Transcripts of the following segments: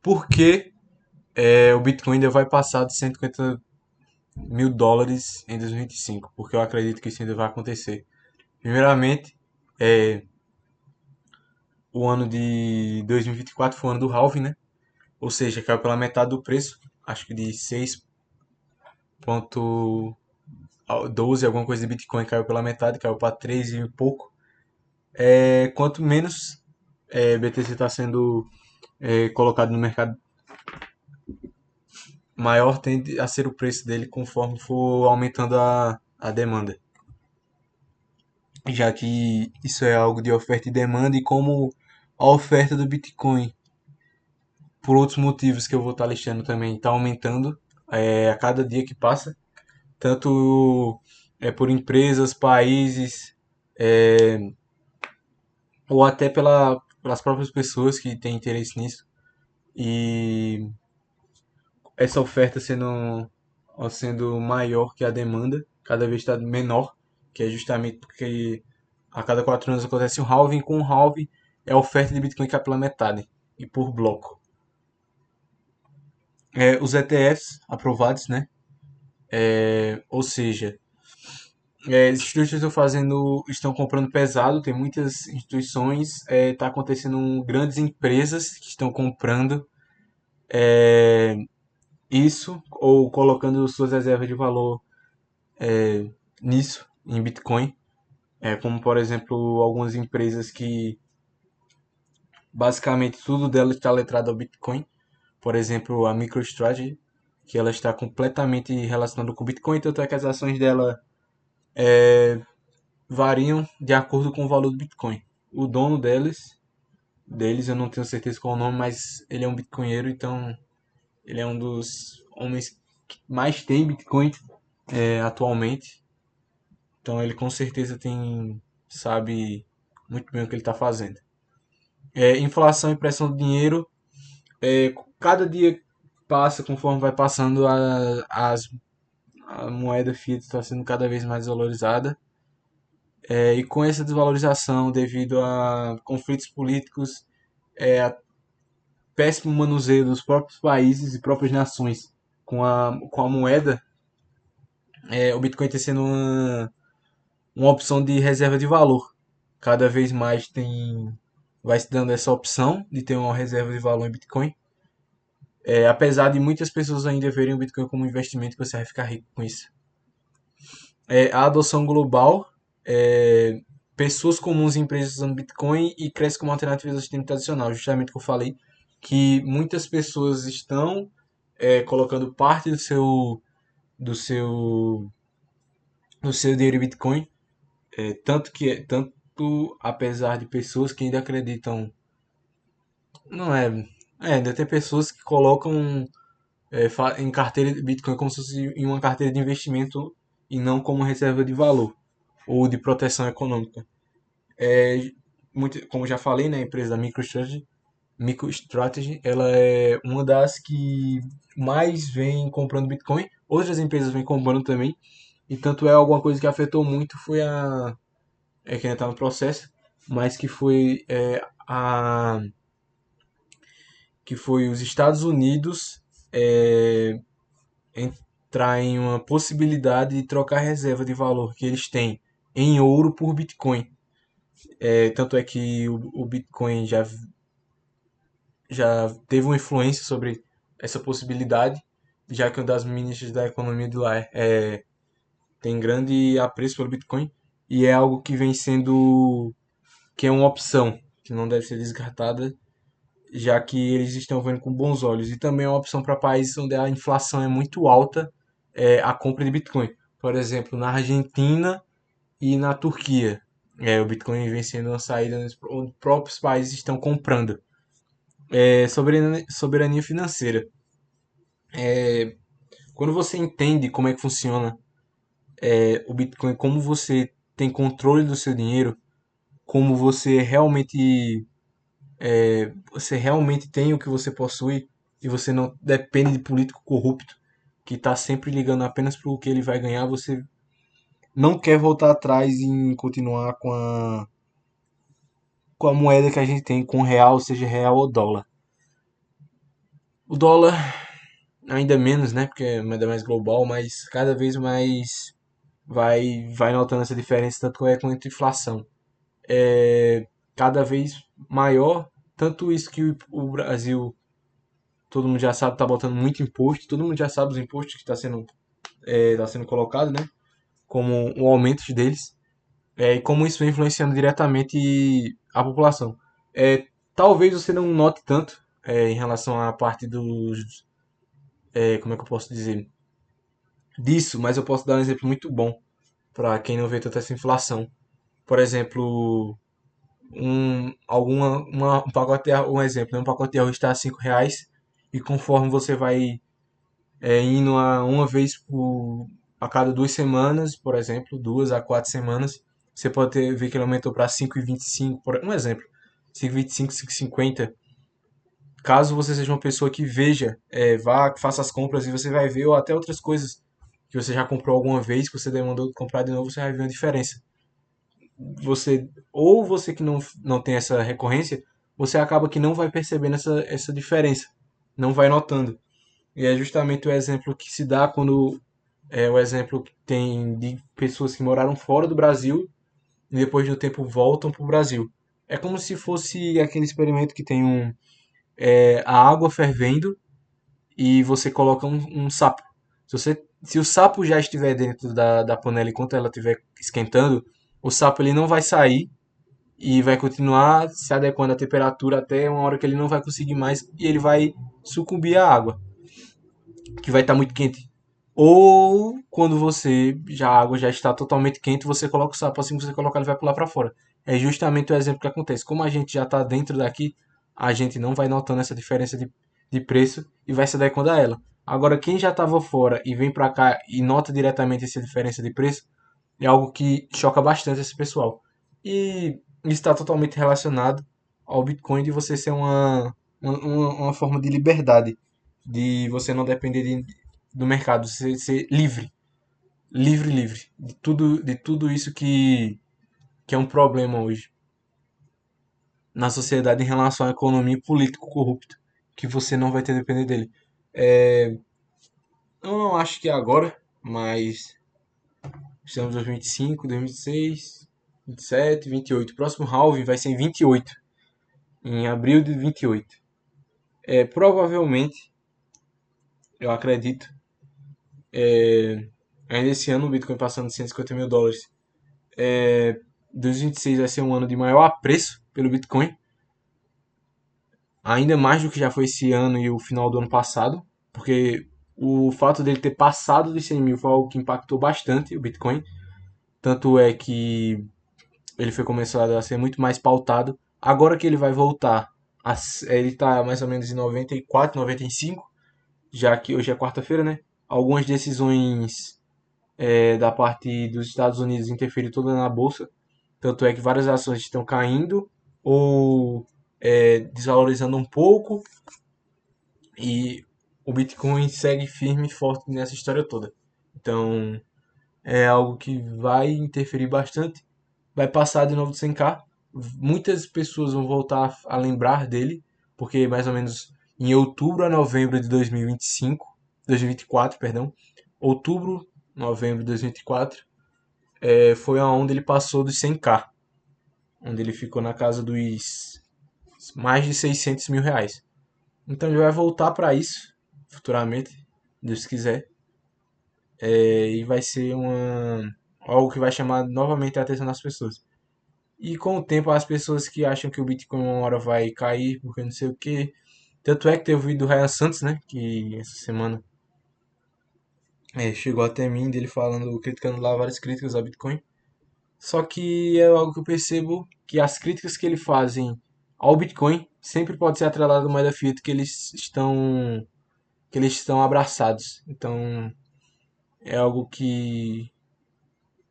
por que o Bitcoin ainda vai passar de US$ 150 mil em 2025, porque eu acredito que isso ainda vai acontecer. Primeiramente, o ano de 2024 foi o ano do halving, né? Ou seja, caiu pela metade do preço, acho que de 6,12, alguma coisa de Bitcoin caiu pela metade, caiu para 3 e pouco. Quanto menos BTC está sendo colocado no mercado, maior tende a ser o preço dele conforme for aumentando a demanda. Já que isso é algo de oferta e demanda, e como a oferta do Bitcoin, por outros motivos que eu vou estar listando também, está aumentando a cada dia que passa, tanto por empresas, países, é, ou até pelas próprias pessoas que têm interesse nisso. E essa oferta sendo maior que a demanda, cada vez está menor, que é justamente porque a cada 4 anos acontece um halving. Com um halving, a oferta de Bitcoin cai pela metade, e por bloco. Os ETFs aprovados, né? Ou seja, as instituições estão comprando pesado, tem muitas instituições, está acontecendo grandes empresas que estão comprando isso, ou colocando suas reservas de valor nisso, em Bitcoin. Como, por exemplo, algumas empresas que basicamente tudo dela está letrado ao Bitcoin. Por exemplo, a MicroStrategy, que ela está completamente relacionada com o Bitcoin, tanto é que as ações dela variam de acordo com o valor do Bitcoin. O dono deles eu não tenho certeza qual é o nome, mas ele é um bitcoinheiro, então ele é um dos homens que mais tem Bitcoin atualmente. Então ele com certeza sabe muito bem o que ele está fazendo. Inflação e pressão do dinheiro. Cada dia passa, conforme vai passando, a moeda fiat está sendo cada vez mais valorizada. E com essa desvalorização devido a conflitos políticos, a péssimo manuseio dos próprios países e próprias nações com a moeda, o Bitcoin está sendo uma opção de reserva de valor. Cada vez mais vai se dando essa opção de ter uma reserva de valor em Bitcoin. Apesar de muitas pessoas ainda verem o Bitcoin como um investimento, que você vai ficar rico com isso. A adoção global, pessoas comuns e empresas usando Bitcoin, e cresce como alternativa ao sistema tradicional. Justamente o que eu falei, que muitas pessoas estão colocando parte do seu, do seu dinheiro em Bitcoin, tanto apesar de pessoas que ainda acreditam, não ainda tem pessoas que colocam em carteira de Bitcoin como se fosse em uma carteira de investimento e não como reserva de valor ou de proteção econômica. É, como já falei, né, a empresa da MicroStrategy, ela é uma das que mais vem comprando Bitcoin. Outras empresas vêm comprando também. E tanto alguma coisa que afetou muito foi que ainda está no processo, mas que foi os Estados Unidos é, entrar em uma possibilidade de trocar a reserva de valor que eles têm em ouro por Bitcoin. Tanto é que o Bitcoin já teve uma influência sobre essa possibilidade, já que uma das ministras da economia de lá tem grande apreço pelo Bitcoin, e é algo que vem sendo, que é uma opção que não deve ser descartada, já que eles estão vendo com bons olhos. E também é uma opção para países onde a inflação é muito alta, a compra de Bitcoin. Por exemplo, na Argentina e na Turquia. O Bitcoin vem sendo uma saída onde próprios países estão comprando. Soberania financeira. Quando você entende como é que funciona o Bitcoin, como você tem controle do seu dinheiro, como você realmente tem o que você possui, e você não depende de político corrupto que está sempre ligando apenas para o que ele vai ganhar. Você não quer voltar atrás em continuar com a moeda que a gente tem, com real, seja real ou dólar. O dólar ainda menos, né? Porque é moeda mais global, mas cada vez mais vai notando essa diferença, tanto quanto a inflação. É cada vez maior, tanto isso que o Brasil, todo mundo já sabe, está botando muito imposto, todo mundo já sabe os impostos que tá sendo colocado, né? Como o aumento deles, e como isso vem influenciando diretamente a população. Talvez você não note tanto em relação à parte dos. Como é que eu posso dizer? Disso, mas eu posso dar um exemplo muito bom para quem não vê tanta essa inflação. Por exemplo, um pacote um exemplo, né? Um pacote de arroz está a R$ 5 e conforme você vai indo uma vez a cada 2 semanas, por exemplo, 2 a 4 semanas, você pode ver que ele aumentou para 5,25, por um exemplo, 5,25, 5,50. Caso você seja uma pessoa que veja, vá, faça as compras e você vai ver, ou até outras coisas que você já comprou alguma vez, que você demandou comprar de novo, você vai ver uma diferença. Você que não tem essa recorrência, você acaba que não vai percebendo essa diferença, não vai notando. E é justamente o exemplo que se dá quando o exemplo que tem de pessoas que moraram fora do Brasil e depois do tempo voltam para o Brasil. É como se fosse aquele experimento que tem a água fervendo e você coloca um sapo. Se o sapo já estiver dentro da panela enquanto ela estiver esquentando, o sapo ele não vai sair e vai continuar se adequando à temperatura até uma hora que ele não vai conseguir mais e ele vai sucumbir à água, que vai estar muito quente. Ou quando a água já está totalmente quente, você coloca o sapo, assim que você colocar ele vai pular para fora. É justamente o exemplo que acontece. Como a gente já está dentro daqui, a gente não vai notando essa diferença de preço e vai se adequando a ela. Agora, quem já estava fora e vem para cá e nota diretamente essa diferença de preço, é algo que choca bastante esse pessoal. E isso está totalmente relacionado ao Bitcoin de você ser uma forma de liberdade, de você não depender do mercado, você ser livre, livre, livre de tudo isso que é um problema hoje na sociedade em relação à economia e político corrupto, que você não vai ter depender dele. É, eu não acho que é agora, mas estamos em 2025, 2026, 27, 28. O próximo halving vai ser em 28, em abril de 28. Provavelmente, eu acredito, ainda esse ano o Bitcoin passando de US$ 150 mil. 2026 vai ser um ano de maior apreço pelo Bitcoin, ainda mais do que já foi esse ano e o final do ano passado, porque o fato dele ter passado dos 100 mil foi algo que impactou bastante o Bitcoin. Tanto é que ele foi começado a ser muito mais pautado. Agora que ele vai voltar, ele está mais ou menos em 94, 95, já que hoje é quarta-feira, né? Algumas decisões da parte dos Estados Unidos interferiram toda na bolsa. Tanto é que várias ações estão caindo ou desvalorizando um pouco e o Bitcoin segue firme e forte nessa história toda. Então é algo que vai interferir bastante, vai passar de novo de 100k. Muitas pessoas vão voltar a lembrar dele, porque mais ou menos em outubro a novembro de 2025, 2024, perdão, outubro, novembro de 2024, foi aonde ele passou dos 100k, onde ele ficou na casa dos mais de R$ 600 mil. Então ele vai voltar para isso futuramente, Deus quiser, e vai ser algo que vai chamar novamente a atenção das pessoas. E com o tempo, as pessoas que acham que o Bitcoin uma hora vai cair, porque não sei o que. Tanto é que teve o vídeo do Ryan Santos, né? Que essa semana chegou até mim, dele falando, criticando lá várias críticas ao Bitcoin. Só que é algo que eu percebo que as críticas que ele fazem ao Bitcoin sempre pode ser atrelado à moeda fiat que eles estão abraçados. Então é algo que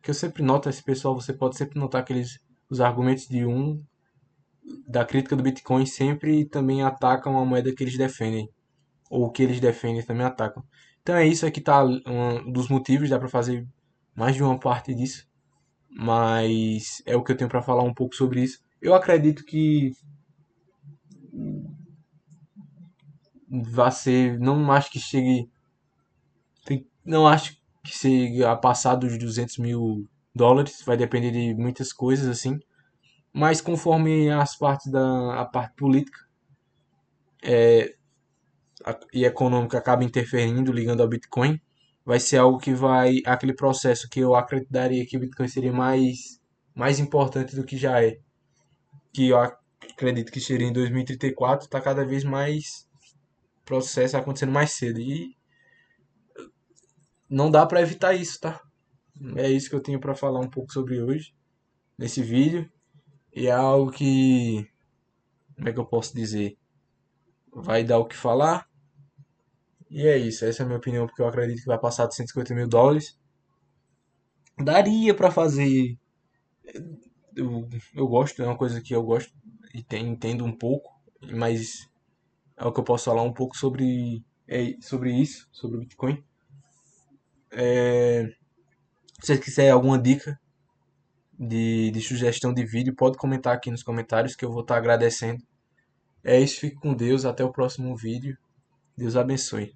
eu sempre noto esse pessoal, você pode sempre notar que os argumentos da crítica do Bitcoin sempre também atacam a moeda que eles defendem, ou que eles defendem também atacam. Então é isso aqui tá um dos motivos, dá para fazer mais de uma parte disso, mas é o que eu tenho para falar um pouco sobre isso. Eu acredito que vai ser, não acho que chegue, não acho que chegue a passar dos 200 mil dólares, vai depender de muitas coisas assim, mas conforme as partes a parte política e econômica acaba interferindo, ligando ao Bitcoin, vai ser algo que vai, aquele processo que eu acreditaria que o Bitcoin seria mais importante do que já é, que eu acredito que seria em 2034, está cada vez mais processo acontecendo mais cedo e não dá para evitar isso, tá? É isso que eu tenho para falar um pouco sobre hoje nesse vídeo e é algo que, como é que eu posso dizer, vai dar o que falar. E é isso, essa é a minha opinião, porque eu acredito que vai passar de 150 mil dólares. Daria para fazer. Eu gosto, é uma coisa que eu gosto e entendo um pouco, mas é o que eu posso falar um pouco sobre isso, sobre o Bitcoin. Se você quiser alguma dica de sugestão de vídeo, pode comentar aqui nos comentários que eu vou estar agradecendo. É isso, fique com Deus, até o próximo vídeo. Deus abençoe.